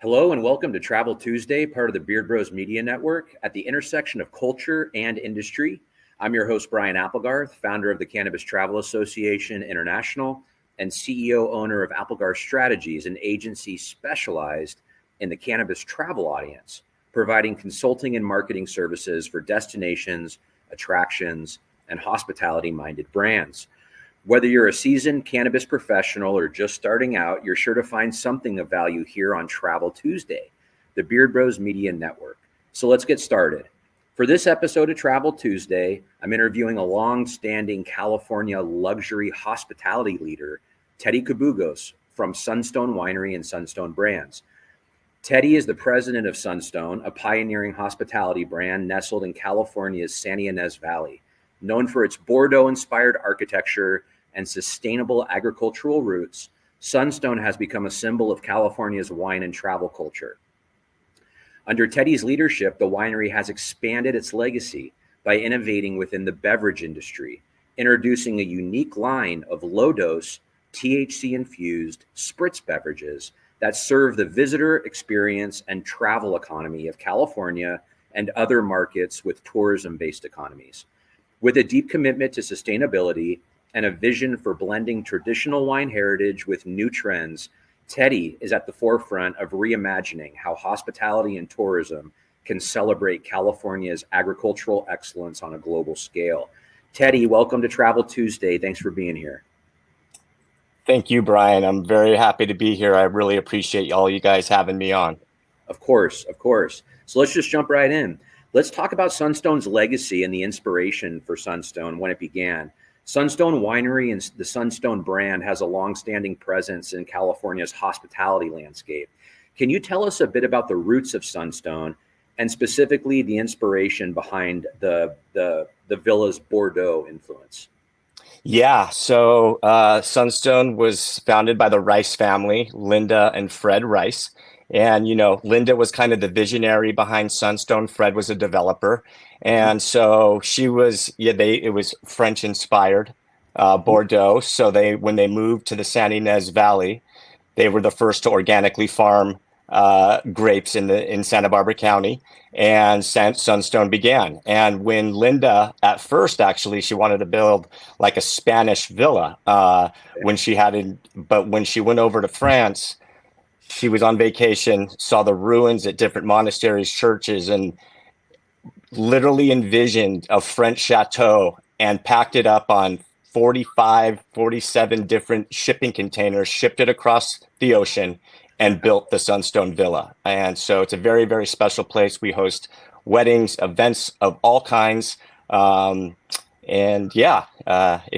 Hello and welcome to Travel Tuesday, part of the Beard Bros Media Network at the intersection of culture and industry. I'm your host, Brian Applegarth, founder of the Cannabis Travel Association International and CEO owner of Applegarth Strategies, an agency specialized in the cannabis travel audience, providing consulting and marketing services for destinations, attractions, and hospitality-minded brands. Whether you're a seasoned cannabis professional or just starting out, you're sure to find something of value here on Travel Tuesday, the Beard Bros Media Network. So let's get started. For this episode of Travel Tuesday, I'm interviewing a long-standing California luxury hospitality leader, Teddy Cabugos from Sunstone Winery and Sunstone Brands. Teddy is the president of Sunstone, a pioneering hospitality brand nestled in California's San Ynez Valley. Known for its Bordeaux-inspired architecture and sustainable agricultural roots, Sunstone has become a symbol of California's wine and travel culture. Under Teddy's leadership, the winery has expanded its legacy by innovating within the beverage industry, introducing a unique line of low-dose, THC-infused spritz beverages that serve the visitor experience and travel economy of California and other markets with tourism-based economies. With a deep commitment to sustainability and a vision for blending traditional wine heritage with new trends, Teddy is at the forefront of reimagining how hospitality and tourism can celebrate California's agricultural excellence on a global scale. Teddy, welcome to Travel Tuesday. Thanks for being here. Thank you, Brian. I'm very happy to be here. I really appreciate all you guys having me on. Of course. So let's just jump right in. Let's talk about Sunstone's legacy and the inspiration for Sunstone when it began. Sunstone Winery and the Sunstone brand has a long-standing presence in California's hospitality landscape. Can you tell us a bit about the roots of Sunstone and specifically the inspiration behind the villa's Bordeaux influence? Yeah, so Sunstone was founded by the Rice family, Linda and Fred Rice. And, Linda was kind of the visionary behind Sunstone. Fred was a developer. And so it was French inspired, Bordeaux. So when they moved to the San Ynez Valley, they were the first to organically farm grapes in Santa Barbara County, and Sunstone began. And when Linda, at first, actually, she wanted to build like a Spanish villa when she went over to France, she was on vacation, saw the ruins at different monasteries, churches, and literally envisioned a French chateau and packed it up on 47 different shipping containers, shipped it across the ocean, and built the Sunstone Villa. And so it's a very, very special place. We host weddings, events of all kinds. If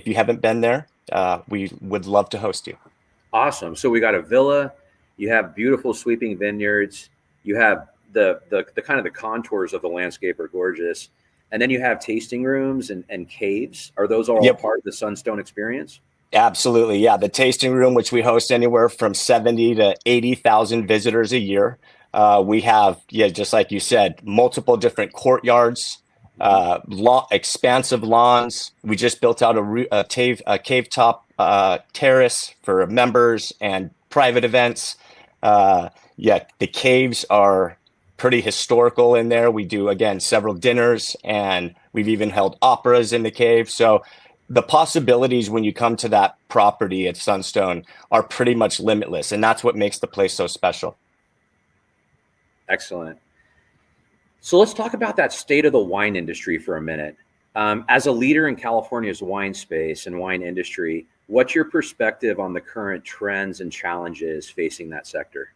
you haven't been there, we would love to host you. Awesome. So we got a villa. You have beautiful sweeping vineyards. You have the kind of the contours of the landscape are gorgeous. And then you have tasting rooms and caves. Are those all part of the Sunstone experience? Absolutely. Yeah. The tasting room, which we host anywhere from 70 to 80,000 visitors a year. We have, just like you said, multiple different courtyards, expansive lawns. We just built out a cave top terrace for members and private events. The caves are pretty historical in there. We do, again, several dinners, and we've even held operas in the cave. So the possibilities when you come to that property at Sunstone are pretty much limitless, and that's what makes the place so special. Excellent. So let's talk about that state of the wine industry for a minute. As a leader in California's wine space and wine industry, what's your perspective on the current trends and challenges facing that sector?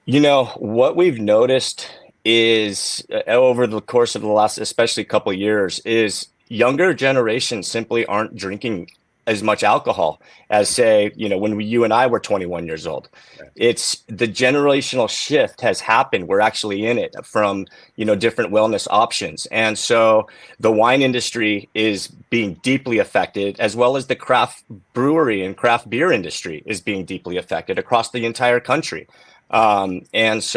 What we've noticed is over the course of the last, especially couple of years, is younger generations simply aren't drinking as much alcohol as, say, when you and I were 21 years old. Right. It's the generational shift has happened. We're actually in it from, different wellness options. And so the wine industry is being deeply affected, as well as the craft brewery and craft beer industry is being deeply affected across the entire country. It's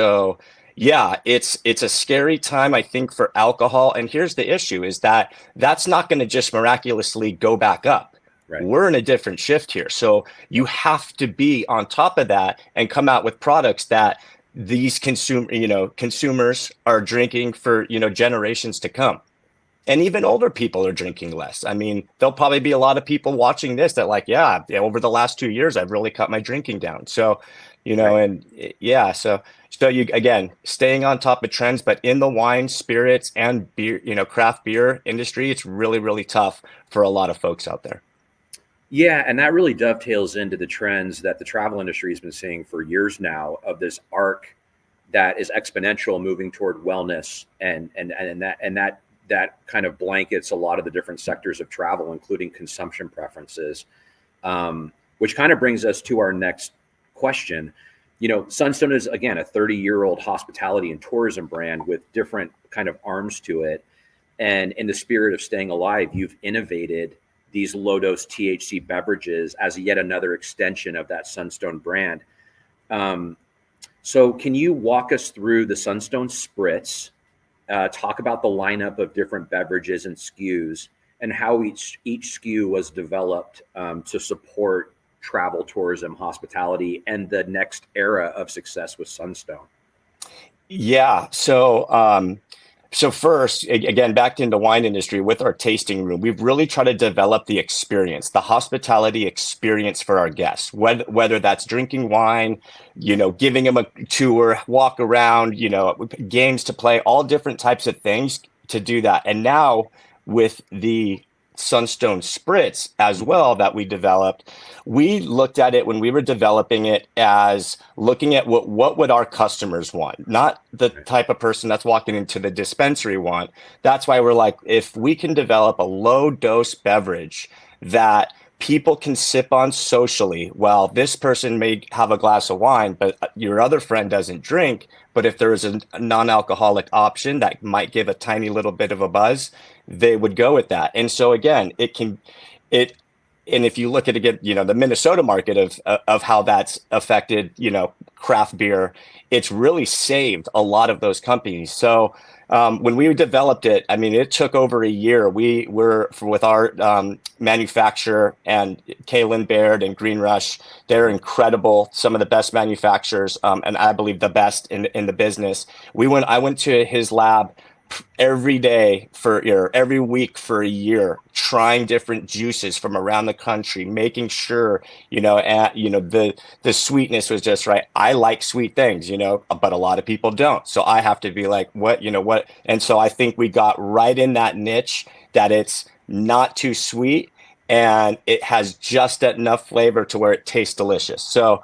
a scary time, I think, for alcohol. And here's the issue is that's not going to just miraculously go back up. Right. We're in a different shift here. So you have to be on top of that and come out with products that these consumers are drinking for, generations to come. And even older people are drinking less. I mean, there'll probably be a lot of people watching this that like, yeah, over the last 2 years, I've really cut my drinking down. So, Right. and yeah, so you, again, staying on top of trends, but in the wine, spirits, and beer, craft beer industry, it's really, really tough for a lot of folks out there. Yeah, and that really dovetails into the trends that the travel industry has been seeing for years now of this arc that is exponential moving toward wellness and that kind of blankets a lot of the different sectors of travel, including consumption preferences. Which kind of brings us to our next question. Sunstone is again a 30-year-old hospitality and tourism brand with different kind of arms to it. And in the spirit of staying alive, you've innovated these low dose THC beverages as yet another extension of that Sunstone brand. So can you walk us through the Sunstone Spritz, talk about the lineup of different beverages and SKUs, and how each SKU was developed to support travel, tourism, hospitality, and the next era of success with Sunstone? Yeah. So first, again, back into wine industry with our tasting room, we've really tried to develop the experience, the hospitality experience for our guests, whether that's drinking wine, giving them a tour, walk around, games to play, all different types of things to do that. And now with the Sunstone Spritz as well that we developed, we looked at it when we were developing it as looking at what would our customers want, not the type of person that's walking into the dispensary want. That's why we're like, if we can develop a low dose beverage that people can sip on socially, well, this person may have a glass of wine, but your other friend doesn't drink. But if there is a non-alcoholic option that might give a tiny little bit of a buzz, they would go with that. And so again, it and if you look at again, the Minnesota market of how that's affected, craft beer, it's really saved a lot of those companies. So when we developed it, I mean, it took over a year. We were with our manufacturer and Kalen Baird and Green Rush. They're incredible, some of the best manufacturers, and I believe the best in the business. I went to his lab every day every week for a year, trying different juices from around the country, making sure the sweetness was just right. I like sweet things, but a lot of people don't, so I have to be like, what. And so I think we got right in that niche that it's not too sweet and it has just enough flavor to where it tastes delicious. So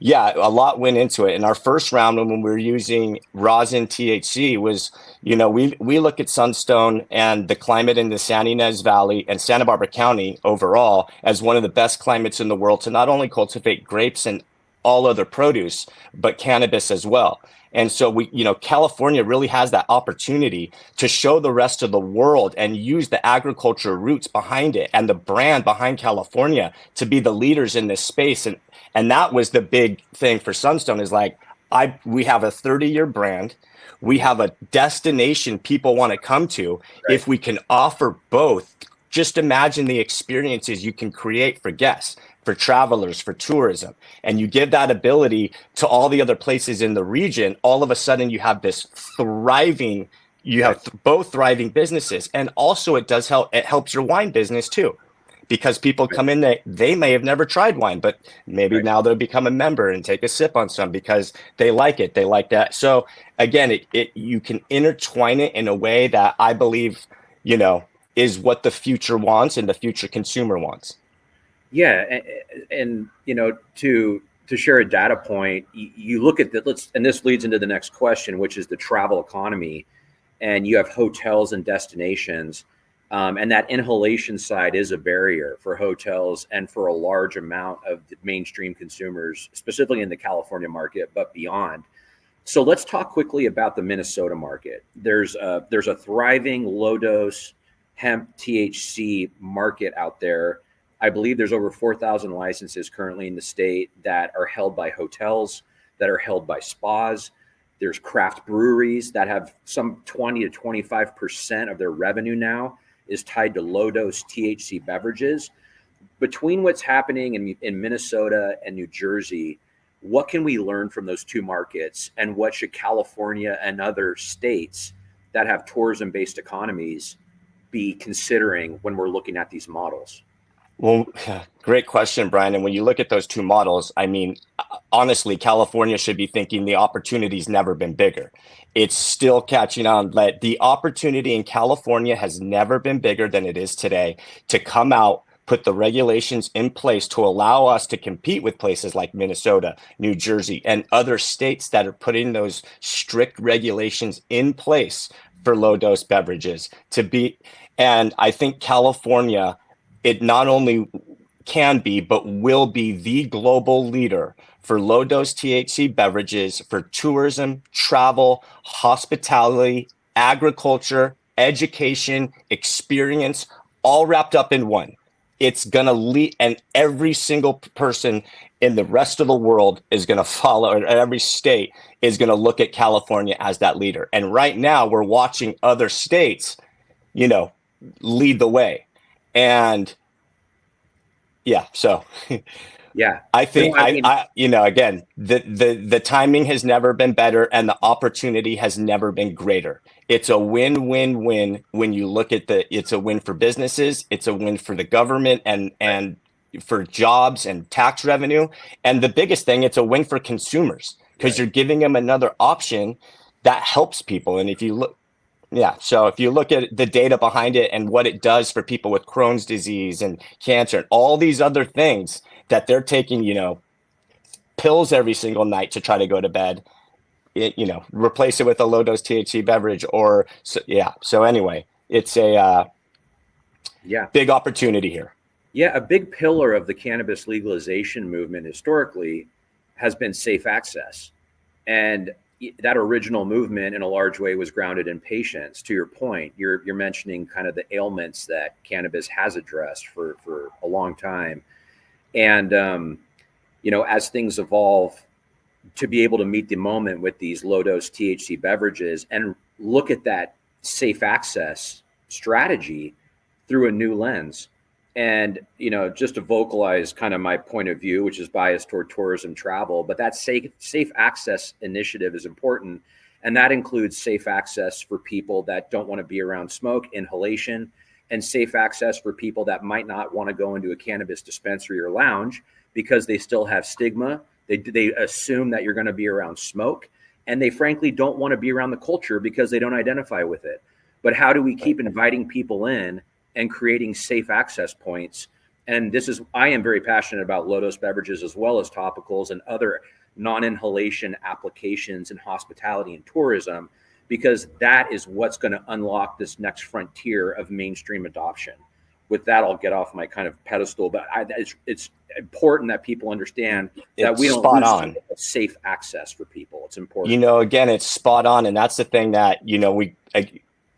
yeah, a lot went into it. And our first round, when we were using rosin THC, was, we look at Sunstone and the climate in the San Ynez Valley and Santa Barbara County overall as one of the best climates in the world to not only cultivate grapes and all other produce, but cannabis as well. And so California really has that opportunity to show the rest of the world and use the agriculture roots behind it and the brand behind California to be the leaders in this space. And that was the big thing for Sunstone is like, we have a 30-year brand. We have a destination people want to come to. Right. If we can offer both, just imagine the experiences you can create for guests, for travelers, for tourism, and you give that ability to all the other places in the region. All of a sudden you have this thriving, both thriving businesses. And also it helps your wine business too, because people come in, they may have never tried wine, but maybe now they'll become a member and take a sip on some because they like it. They like that. So again, you can intertwine it in a way that I believe, is what the future wants and the future consumer wants. Yeah, and to share a data point, you look at that. And this leads into the next question, which is the travel economy, and you have hotels and destinations, and that inhalation side is a barrier for hotels and for a large amount of the mainstream consumers, specifically in the California market, but beyond. So let's talk quickly about the Minnesota market. There's a thriving low dose hemp THC market out there. I believe there's over 4,000 licenses currently in the state that are held by hotels, that are held by spas. There's craft breweries that have some 20 to 25% of their revenue now is tied to low dose THC beverages. between what's happening in Minnesota and New Jersey, what can we learn from those two markets, and what should California and other states that have tourism-based economies be considering when we're looking at these models? Well, great question, Brian. And when you look at those two models, I mean, honestly, California should be thinking the opportunity's never been bigger. It's still catching on. But the opportunity in California has never been bigger than it is today to come out, put the regulations in place to allow us to compete with places like Minnesota, New Jersey, and other states that are putting those strict regulations in place for low dose beverages to be. And I think California, it not only can be, but will be the global leader for low dose THC beverages for tourism, travel, hospitality, agriculture, education, experience, all wrapped up in one. It's going to lead, and every single person in the rest of the world is going to follow, and every state is going to look at California as that leader. And right now we're watching other states, lead the way. And so Yeah, I think no, I mean, again, the timing has never been better and the opportunity has never been greater. It's a win-win-win when you look at it's a win for businesses, it's a win for the government and for jobs and tax revenue. And the biggest thing, it's a win for consumers because you're giving them another option that helps people. And if you look, so if you look at the data behind it and what it does for people with Crohn's disease and cancer and all these other things that they're taking, pills every single night to try to go to bed, replace it with a low dose THC beverage So anyway, it's a big opportunity here. Yeah, a big pillar of the cannabis legalization movement historically has been safe access. And that original movement in a large way was grounded in patients. To your point, you're mentioning kind of the ailments that cannabis has addressed for a long time. And, as things evolve, to be able to meet the moment with these low dose THC beverages and look at that safe access strategy through a new lens. And, just to vocalize kind of my point of view, which is biased toward tourism travel, but that safe access initiative is important. And that includes safe access for people that don't want to be around smoke, inhalation, and safe access for people that might not want to go into a cannabis dispensary or lounge because they still have stigma. They assume that you're going to be around smoke, and they frankly don't want to be around the culture because they don't identify with it. But how do we keep inviting people in and creating safe access points? And I am very passionate about low dose beverages as well as topicals and other non-inhalation applications in hospitality and tourism, because that is what's going to unlock this next frontier of mainstream adoption. With that, I'll get off my kind of pedestal, but it's important that people understand that we don't lose safe access for people. It's important. Again, it's spot on. And that's the thing that,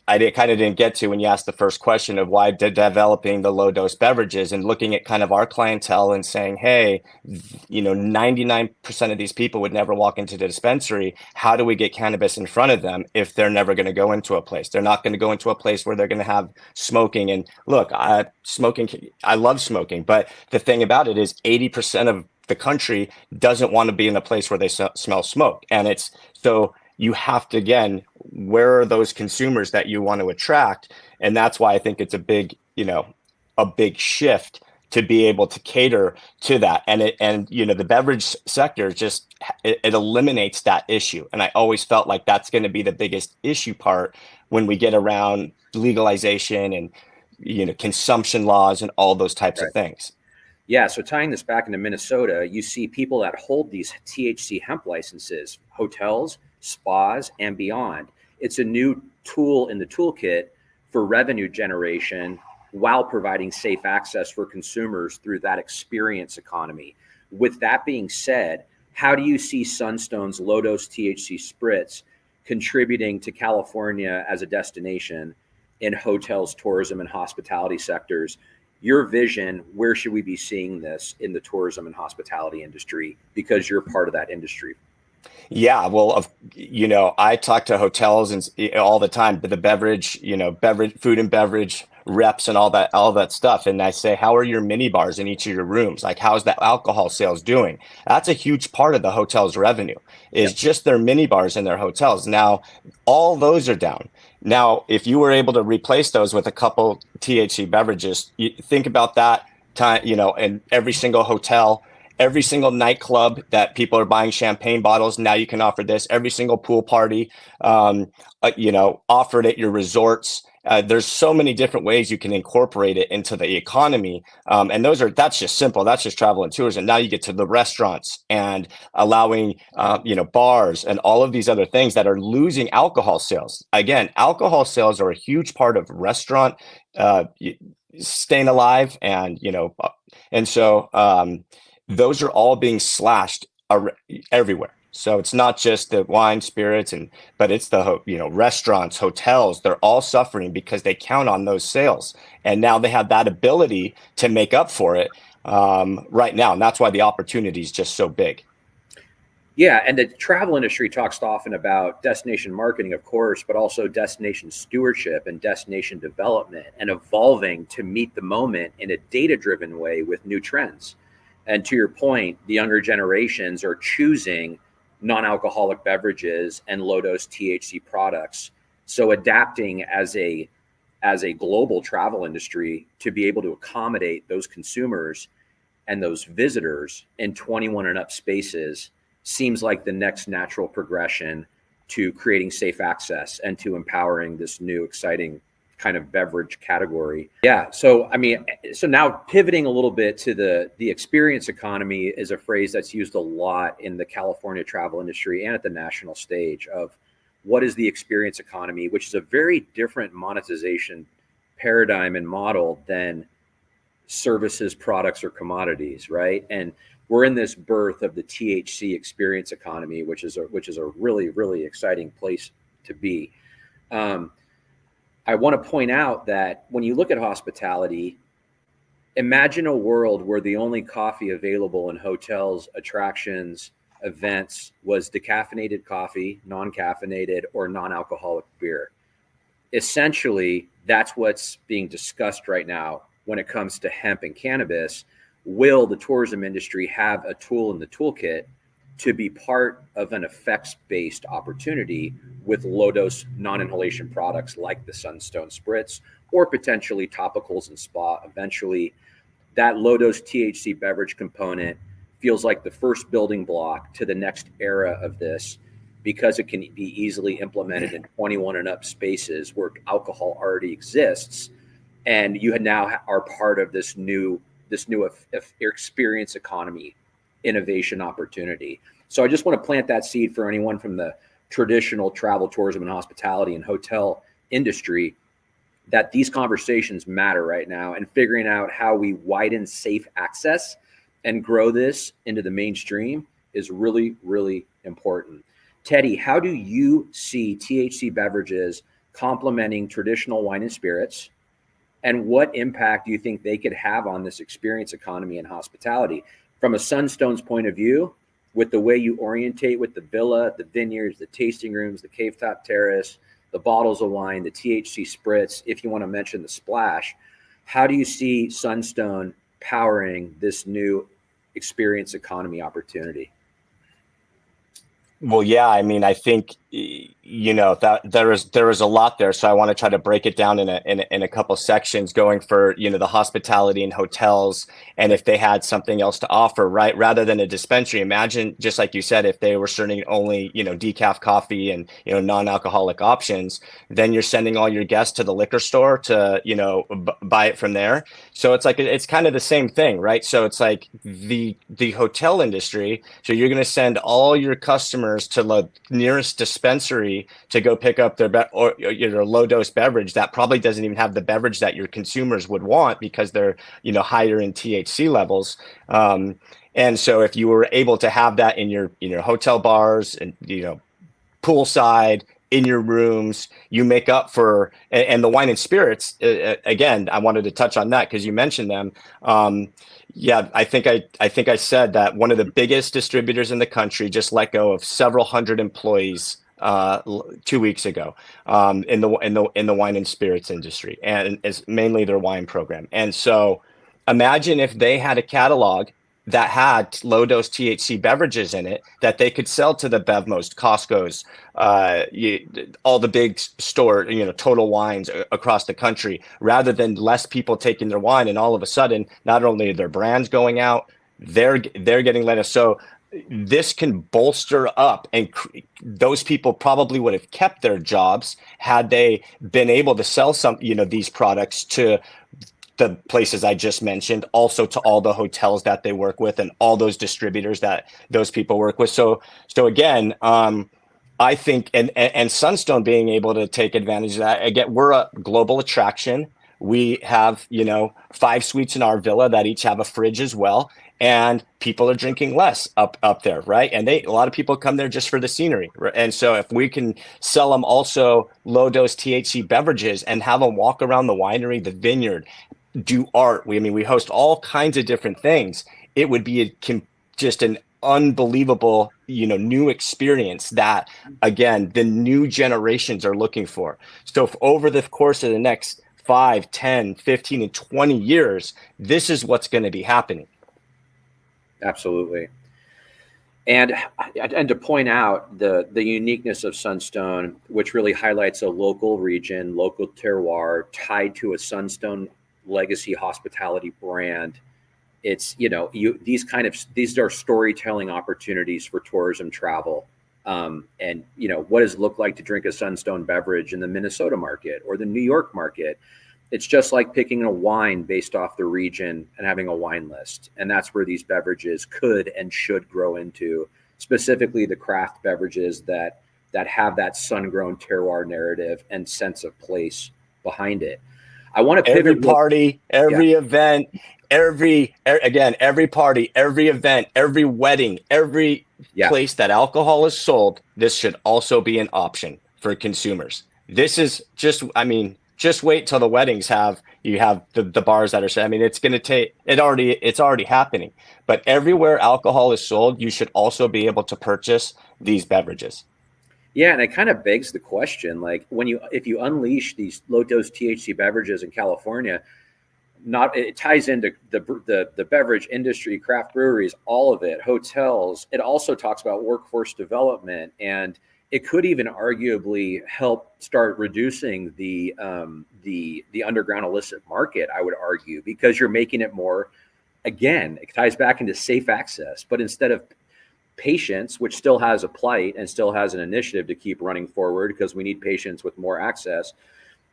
I kind of didn't get to when you asked the first question of why developing the low dose beverages and looking at kind of our clientele and saying, hey, 99% of these people would never walk into the dispensary. How do we get cannabis in front of them if they're never going to go into a place? They're not going to go into a place where they're going to have smoking. And look, I love smoking, but the thing about it is 80% of the country doesn't want to be in a place where they smell smoke. And you have to, again, where are those consumers that you want to attract? And that's why I think it's a big shift to be able to cater to that. And the beverage sector it eliminates that issue. And I always felt like that's going to be the biggest issue part when we get around legalization and, consumption laws and all those types of things. Yeah. So tying this back into Minnesota, you see people that hold these THC hemp licenses, hotels, spas, and beyond. It's a new tool in the toolkit for revenue generation while providing safe access for consumers through that experience economy. With that being said, how do you see Sunstone's low-dose THC spritz contributing to California as a destination in hotels, tourism, and hospitality sectors? Your vision, where should we be seeing this in the tourism and hospitality industry, because you're part of that industry? Yeah, well, I talk to hotels and all the time, but the food and beverage reps and all that stuff. And I say, how are your mini bars in each of your rooms? Like, how's the alcohol sales doing? That's a huge part of the hotel's revenue, is just their mini bars in their hotels. Now, all those are down. Now, if you were able to replace those with a couple THC beverages, you think about that time, in every single hotel, every single nightclub that people are buying champagne bottles. Now you can offer this. Every single pool party, offered at your resorts. There's so many different ways you can incorporate it into the economy. And that's just simple. That's just travel and tours. And now you get to the restaurants and allowing, bars and all of these other things that are losing alcohol sales. Again, alcohol sales are a huge part of restaurant staying alive. And so those are all being slashed everywhere. So it's not just the wine, spirits, but it's the restaurants, hotels. They're all suffering because they count on those sales, and now they have that ability to make up for it right now, and that's why the opportunity is just so big. Yeah, and the travel industry talks often about destination marketing, of course, but also destination stewardship and destination development and evolving to meet the moment in a data-driven way with new trends. And to your point, the younger generations are choosing non-alcoholic beverages and low-dose THC products. So adapting as a global travel industry to be able to accommodate those consumers and those visitors in 21 and up spaces seems like the next natural progression to creating safe access and to empowering this new exciting kind of beverage category. Yeah. So now pivoting a little bit to the experience economy is a phrase that's used a lot in the California travel industry and at the national stage of what is the experience economy, which is a very different monetization paradigm and model than services, products, or commodities, right? And we're in this birth of the THC experience economy, which is a really, really exciting place to be. I want to point out that when you look at hospitality, imagine a world where the only coffee available in hotels, attractions, events was decaffeinated coffee, non-caffeinated, or non-alcoholic beer. Essentially, that's what's being discussed right now when it comes to hemp and cannabis. Will the tourism industry have a tool in the toolkit to be part of an effects-based opportunity with low-dose non-inhalation products like the Sunstone Spritz, or potentially topicals and spa eventually? That low-dose THC beverage component feels like the first building block to the next era of this, because it can be easily implemented in 21 and up spaces where alcohol already exists, and you now are part of this new experience economy innovation opportunity. So I just want to plant that seed for anyone from the traditional travel, tourism, and hospitality and hotel industry that these conversations matter right now, and figuring out how we widen safe access and grow this into the mainstream is really, really important. Teddy, how do you see THC beverages complementing traditional wine and spirits? And what impact do you think they could have on this experience economy and hospitality? From a Sunstone's point of view, with the way you orientate with the villa, the vineyards, the tasting rooms, the cave top terrace, the bottles of wine, the THC spritz, if you want to mention the splash, how do you see Sunstone powering this new experience economy opportunity? Well, yeah, I think that there is a lot there, so I want to try to break it down in a couple sections, going for the hospitality and hotels, and if they had something else to offer, right, rather than a dispensary. Imagine, just like you said, if they were serving only decaf coffee and non-alcoholic options, then you're sending all your guests to the liquor store to buy it from there. So it's kind of the same thing, right? So it's like the hotel industry. So you're going to send all your customers to the nearest dispensary to go pick up their low dose beverage that probably doesn't even have the beverage that your consumers would want, because they're higher in THC levels. And so if you were able to have that in your hotel bars and poolside, in your rooms, you make up for, and the wine and spirits, again, I wanted to touch on that because you mentioned them. Yeah, I think I said that one of the biggest distributors in the country just let go of several hundred employees 2 weeks ago in the wine and spirits industry, and it's mainly their wine program. And so, imagine if they had a catalog that had low dose THC beverages in it that they could sell to the Bevmos, Costco's, all the big store, Total Wines across the country, rather than less people taking their wine. And all of a sudden, not only are their brands going out, they're getting let us. So this can bolster up, and those people probably would have kept their jobs had they been able to sell these products to the places I just mentioned, also to all the hotels that they work with and all those distributors that those people work with. So again, I think, and Sunstone being able to take advantage of that. Again, we're a global attraction. We have, 5 suites in our villa that each have a fridge as well. And people are drinking less up there, right? And a lot of people come there just for the scenery. Right? And so if we can sell them also low dose THC beverages and have them walk around the winery, the vineyard, do art. We host all kinds of different things. It would be just an unbelievable, new experience that, again, the new generations are looking for. So if over the course of the next 5, 10, 15, and 20 years, this is what's going to be happening. Absolutely. And to point out the uniqueness of Sunstone, which really highlights a local region, local terroir tied to a Sunstone legacy hospitality brand. It's, these are storytelling opportunities for tourism travel. And what does it look like to drink a Sunstone beverage in the Minnesota market or the New York market? It's just like picking a wine based off the region and having a wine list. And that's where these beverages could and should grow into, specifically the craft beverages that have that sun-grown terroir narrative and sense of place behind it. I want to pivot. Every party, every event, every party, every event, every wedding, every place that alcohol is sold, this should also be an option for consumers. This is just wait till the weddings you have the bars that are, it's going to take it's already happening, but everywhere alcohol is sold, you should also be able to purchase these beverages. Yeah, and it kind of begs the question, like if you unleash these low dose THC beverages in California, it ties into the beverage industry, craft breweries, all of it, hotels. It also talks about workforce development, and it could even arguably help start reducing the underground illicit market, I would argue, because you're making it more, again, it ties back into safe access, but instead of patients, which still has a plight and still has an initiative to keep running forward because we need patients with more access,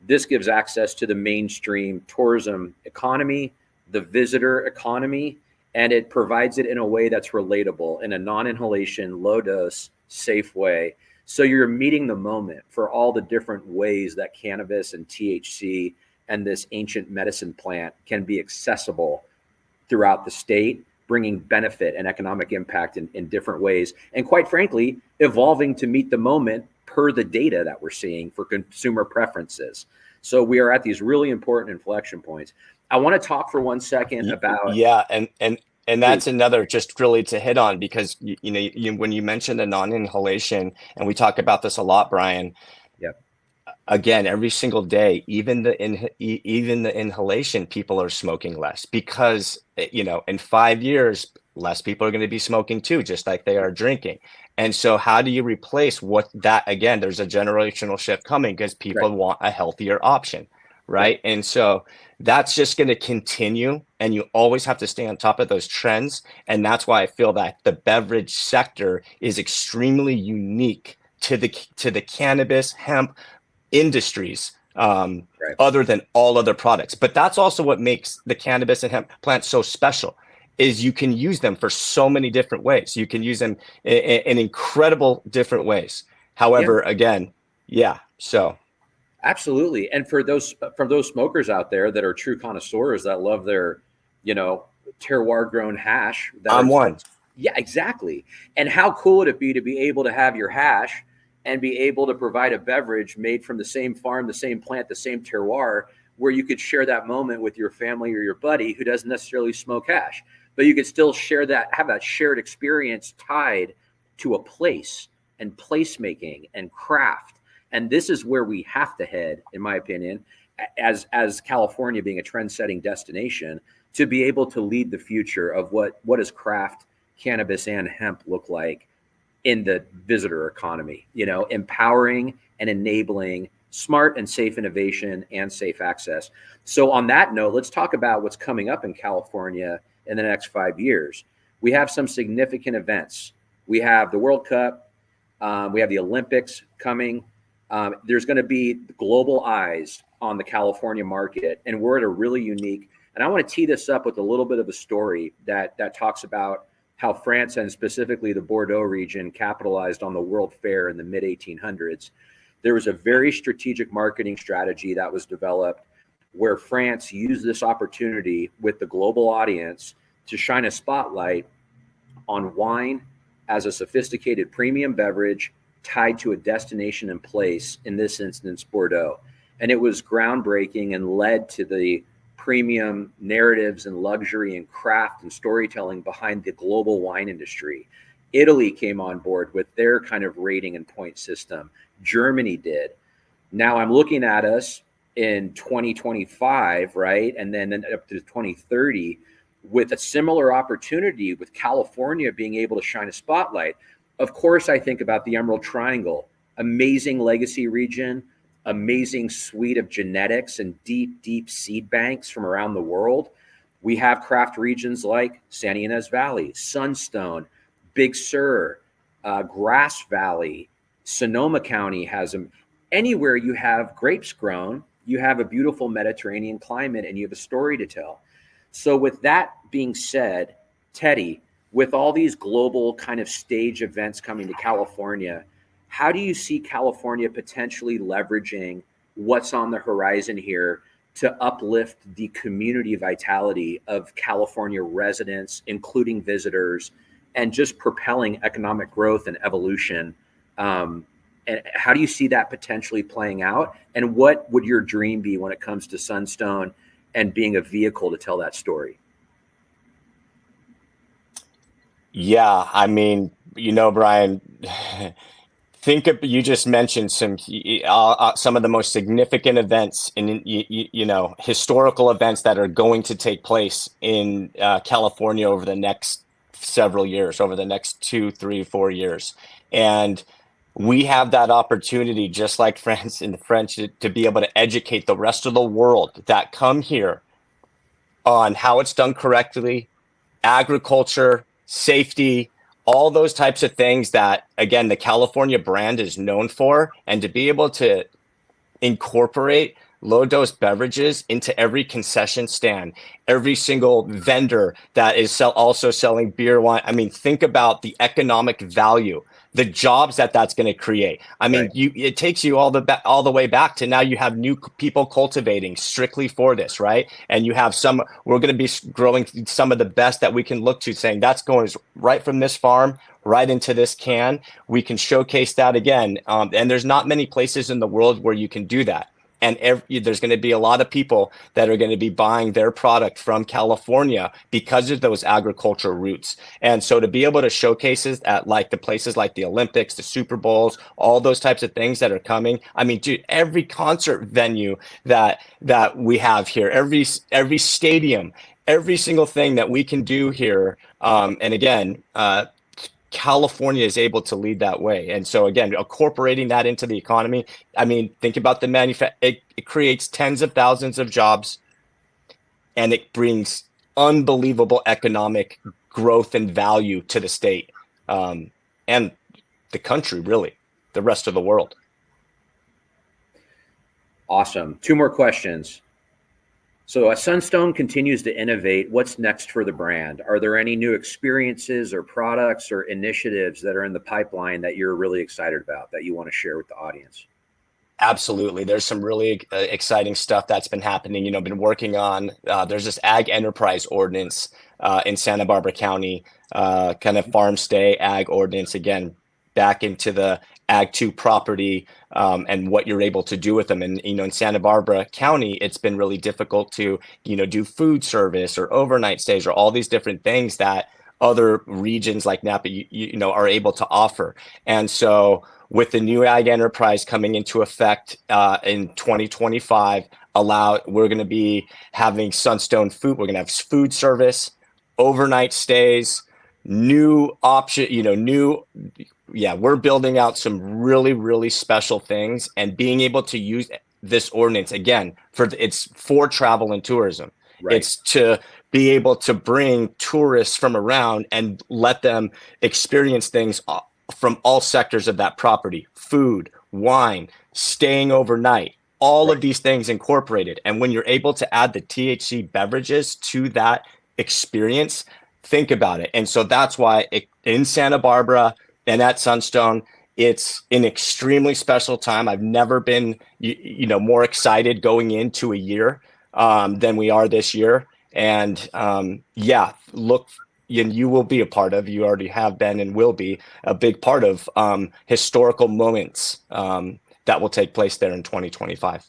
this gives access to the mainstream tourism economy, the visitor economy, and it provides it in a way that's relatable, in a non-inhalation, low-dose, safe way. So you're meeting the moment for all the different ways that cannabis and THC and this ancient medicine plant can be accessible throughout the state, bringing benefit and economic impact in different ways. And quite frankly, evolving to meet the moment per the data that we're seeing for consumer preferences. So we are at these really important inflection points. I want to talk for 1 second about... Yeah, and that's another just really to hit on, because when you mention the non-inhalation, and we talk about this a lot, Brian. Yep. Again, every single day, even the inhalation, people are smoking less because in 5 years, less people are going to be smoking too, just like they are drinking. And so how do you replace again, there's a generational shift coming because people want a healthier option. Right. Yeah. And so that's just going to continue, and you always have to stay on top of those trends. And that's why I feel that the beverage sector is extremely unique to the cannabis, hemp industries, other than all other products. But that's also what makes the cannabis and hemp plants so special, is you can use them for so many different ways. You can use them in incredible different ways. However, again, so. Absolutely. And for those smokers out there that are true connoisseurs that love their, terroir grown hash. I'm one. Yeah, exactly. And how cool would it be to be able to have your hash and be able to provide a beverage made from the same farm, the same plant, the same terroir, where you could share that moment with your family or your buddy who doesn't necessarily smoke hash, but you could still have that shared experience tied to a place and placemaking and craft. And this is where we have to head, in my opinion, as California being a trend-setting destination, to be able to lead the future of what does craft, cannabis, and hemp look like in the visitor economy, empowering and enabling smart and safe innovation and safe access. So on that note, let's talk about what's coming up in California in the next 5 years. We have some significant events. We have the World Cup. We have the Olympics coming. There's going to be global eyes on the California market, and we're at a really unique, and I want to tee this up with a little bit of a story that talks about how France and specifically the Bordeaux region capitalized on the World Fair in the mid 1800s. There was a very strategic marketing strategy that was developed where France used this opportunity with the global audience to shine a spotlight on wine as a sophisticated premium beverage tied to a destination and place, in this instance, Bordeaux. And it was groundbreaking and led to the premium narratives and luxury and craft and storytelling behind the global wine industry. Italy came on board with their kind of rating and point system. Germany did. Now I'm looking at us in 2025, right? And then up to 2030 with a similar opportunity with California being able to shine a spotlight. Of course, I think about the Emerald Triangle, amazing legacy region, amazing suite of genetics and deep seed banks from around the world. We have craft regions like Santa Ynez Valley, Sunstone, Big Sur, Grass Valley, Sonoma County has them. Anywhere you have grapes grown, you have a beautiful Mediterranean climate and you have a story to tell. So with that being said, Teddy, with all these global kind of stage events coming to California, how do you see California potentially leveraging what's on the horizon here to uplift the community vitality of California residents, including visitors, and just propelling economic growth and evolution? And how do you see that potentially playing out? And what would your dream be when it comes to Sunstone and being a vehicle to tell that story? Yeah, I mean, Brian, you just mentioned some of the most significant events in historical events that are going to take place in California over the next several years, over the next 2, 3, 4 years, and we have that opportunity, just like France and the French, to be able to educate the rest of the world that come here on how it's done correctly, agriculture, safety, all those types of things that, again, the California brand is known for, and to be able to incorporate low dose beverages into every concession stand, every single vendor that is also selling beer, wine. I mean, think about the economic value, the jobs that that's going to create. I mean, Right. it takes you all the way back to now. You have new people cultivating strictly for this, right? And you have we're going to be growing some of the best that we can look to, saying that's going right from this farm right into this can. We can showcase that again. And there's not many places in the world where you can do that. And there's going to be a lot of people that are going to be buying their product from California because of those agricultural roots. And so to be able to showcase it at like the places like the Olympics, the Super Bowls, all those types of things that are coming. I mean, dude, every concert venue that we have here, every stadium, every single thing that we can do here. And again, California is able to lead that way. And so again, incorporating that into the economy, I mean, think about it creates tens of thousands of jobs, and it brings unbelievable economic growth and value to the state, and the country, really, the rest of the world. Awesome. 2 more questions. So as Sunstone continues to innovate, what's next for the brand? Are there any new experiences or products or initiatives that are in the pipeline that you're really excited about that you want to share with the audience? Absolutely. There's some really exciting stuff that's been happening. Been working on, there's this ag enterprise ordinance in Santa Barbara County, kind of farm stay ag ordinance, again, back into the Ag 2 property, and what you're able to do with them. And, in Santa Barbara County, it's been really difficult to, do food service or overnight stays or all these different things that other regions like Napa, are able to offer. And so with the new ag enterprise coming into effect in 2025, we're going to be having Sunstone food. We're going to have food service, overnight stays, new option, we're building out some really, really special things, and being able to use this ordinance again it's for travel and tourism. Right. It's to be able to bring tourists from around and let them experience things from all sectors of that property: food, wine, staying overnight, all of these things incorporated. And when you're able to add the THC beverages to that experience, think about it. And so that's why in Santa Barbara and at Sunstone, it's an extremely special time. I've never been, more excited going into a year than we are this year. And you will be a part of, you already have been and will be a big part of historical moments that will take place there in 2025.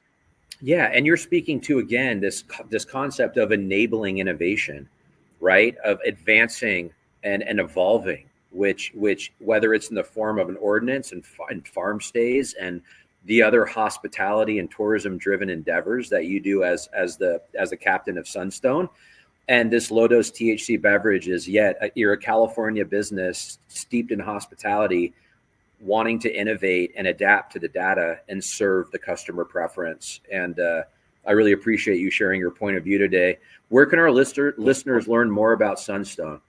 Yeah, and you're speaking to, again, this concept of enabling innovation, right? Of advancing and evolving, which whether it's in the form of an ordinance and farm stays and the other hospitality and tourism driven endeavors that you do as the captain of Sunstone. And this low dose THC beverage is you're a California business steeped in hospitality, wanting to innovate and adapt to the data and serve the customer preference. And I really appreciate you sharing your point of view today. Where can our listeners learn more about Sunstone?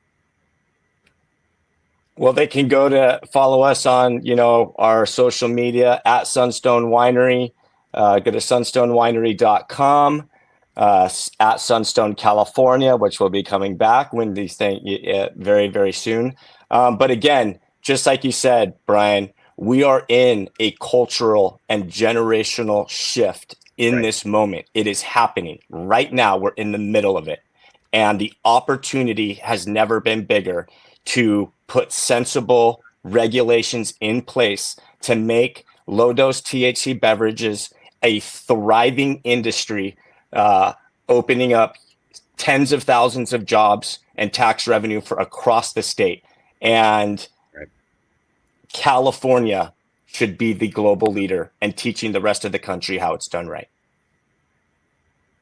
Well, they can go to follow us on, our social media at Sunstone Winery. Go to sunstonewinery.com, at Sunstone California, which will be coming back when these things very, very soon. But again, just like you said, Brian, we are in a cultural and generational shift in this moment. It is happening right now. We're in the middle of it. And the opportunity has never been bigger to put sensible regulations in place to make low-dose THC beverages a thriving industry, opening up tens of thousands of jobs and tax revenue for across the state. And California should be the global leader and teaching the rest of the country how it's done right.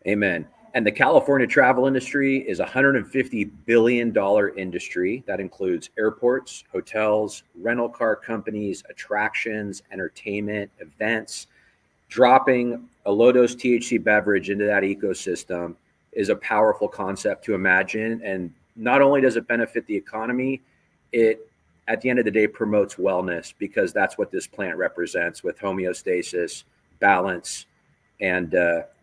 Amen. And the California travel industry is a $150 billion industry that includes airports, hotels, rental car companies, attractions, entertainment, events. Dropping a low-dose THC beverage into that ecosystem is a powerful concept to imagine. And not only does it benefit the economy, it, at the end of the day, promotes wellness, because that's what this plant represents, with homeostasis, balance. And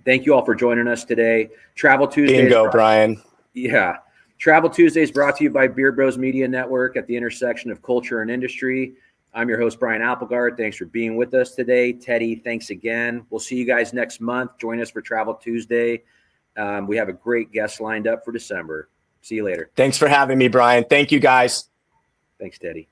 thank you all for joining us today. Travel Tuesdays. Bingo, Brian. Yeah. Travel Tuesdays brought to you by Beard Bros Media Network at the intersection of culture and industry. I'm your host, Brian Applegarth. Thanks for being with us today. Teddy, thanks again. We'll see you guys next month. Join us for Travel Tuesday. We have a great guest lined up for December. See you later. Thanks for having me, Brian. Thank you, guys. Thanks, Teddy.